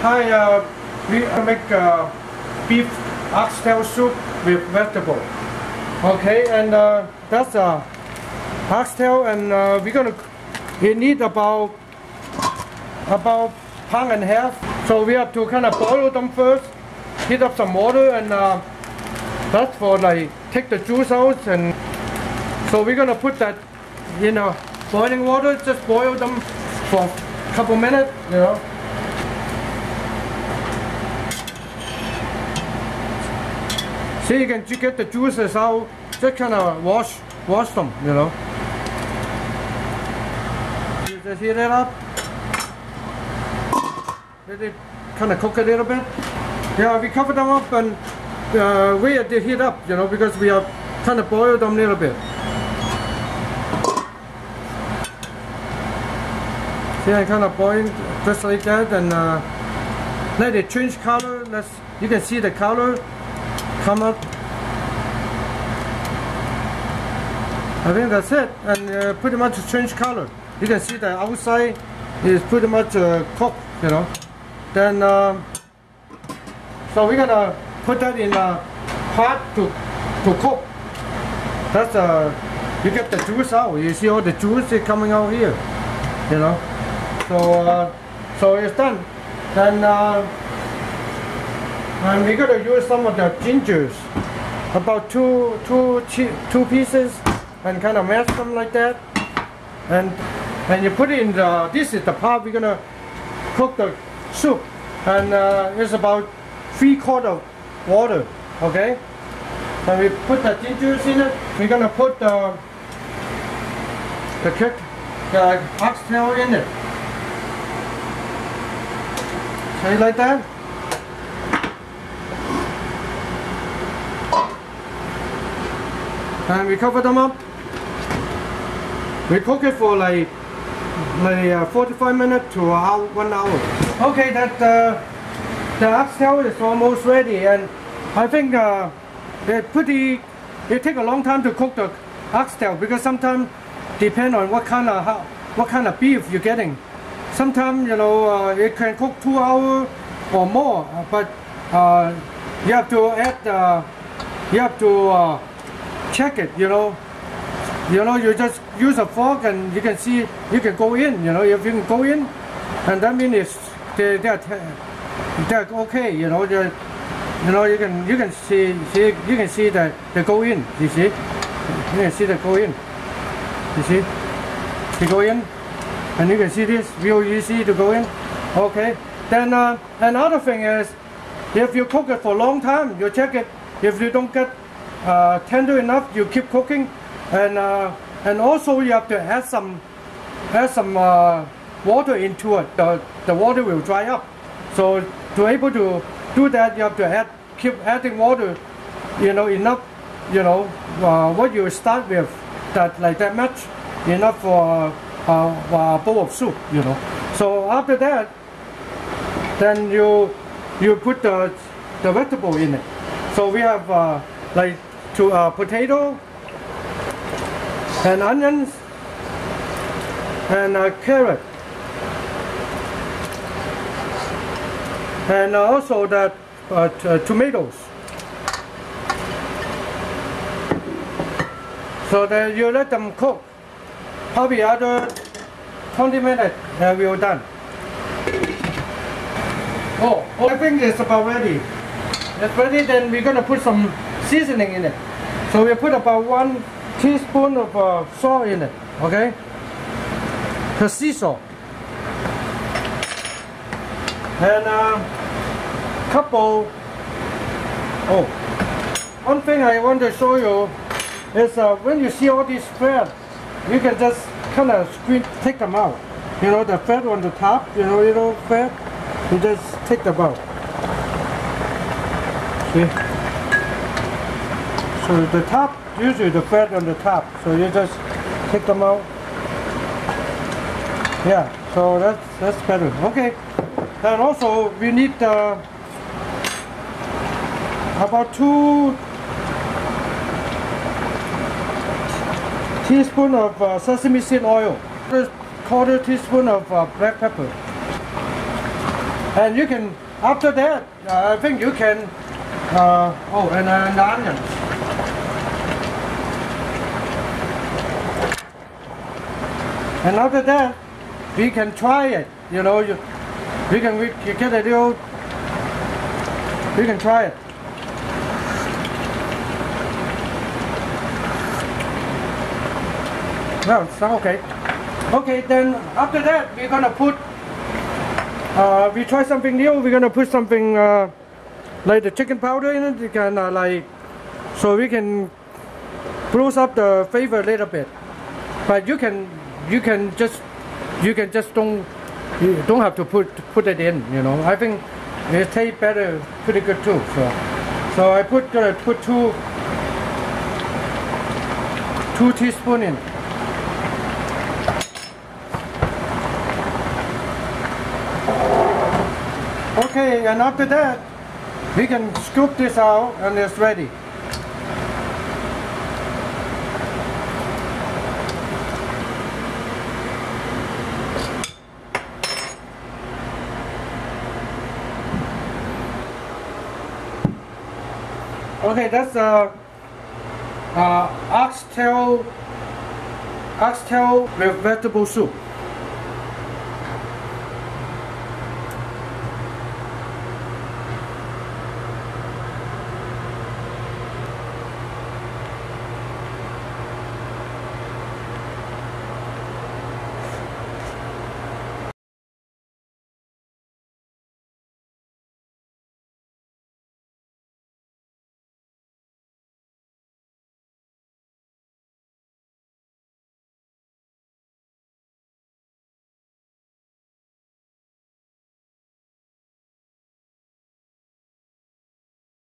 Hi, we make beef oxtail soup with vegetable. Okay, and that's oxtail, and we need about pound and a half. So we have to kind of boil them first, heat up some water, and that's for like take the juice out. And so we're gonna put that in boiling water, just boil them for a couple minutes, See, you can get the juices out, just kind of wash them, You just heat it up, let it kind of cook a little bit. Yeah, we cover them up and wait to heat up, because we have kind of boiled them a little bit. See, I kind of boil just like that, and let it change color. You can see the color come up. I think that's it, and pretty much change color. You can see the outside is pretty much cooked, Then, so we're gonna put that in a pot to cook. That's you get the juice out. You see all the juice is coming out here, So it's done. Then and we're gonna use some of the gingers, about two pieces, and kind of mash them like that. And you put it in this is the pot we're gonna cook the soup, and it's about 3/4 water. Okay. And we put the gingers in it. We're gonna put the oxtail in it. Okay, like that. And we cover them up. We cook it for like 45 minutes to 1 hour. Okay, that the oxtail is almost ready, and I think it take a long time to cook the oxtail, because sometimes depend on what kind of beef you're getting. Sometimes it can cook 2 hours or more, but you have to check it. You just use a fork, and you can see you can go in. If you can go in, and that means they're okay. You can see that they go in. You see, you can see they go in. You see, they go in, and you can see this real easy to go in. Okay. Then another thing is, if you cook it for a long time, you check it. If you don't get tender enough, you keep cooking, and also you have to add some water into it. The water will dry up. So to able to do that, you have to keep adding water, enough, what you start with, that much, enough for a bowl of soup, So after that, then you put the vegetable in it. So we have potato and onions and carrot, and also the tomatoes. So that you let them cook, probably other 20 minutes, and we're done. Oh, I think it's about ready. It's ready. Then we're gonna put some seasoning in it. So we put about 1 teaspoon of salt in it. Okay, the sea salt, and couple. Oh, one thing I want to show you is when you see all these fat, you can just kind of take them out. The fat on the top, little fat, you just take them out. See? So the top, usually the fat on the top, so you just take them out. Yeah, so that's better. Okay, and also we need about 2 teaspoons of sesame seed oil, 1/4 teaspoon of black pepper. And you can, after that, I think you can, and onions. And after that, we can try it. You know, you get a little, we can try it. No, it's okay. Okay, then after that, we're gonna put, we try something new. We're gonna put something like the chicken powder in it. You can so we can bruise up the flavor a little bit. But you don't have to put it in. You know, I think it tastes better, pretty good too. So I put 2 teaspoons in. Okay, and after that, we can scoop this out and it's ready. Okay, that's oxtail with vegetable soup.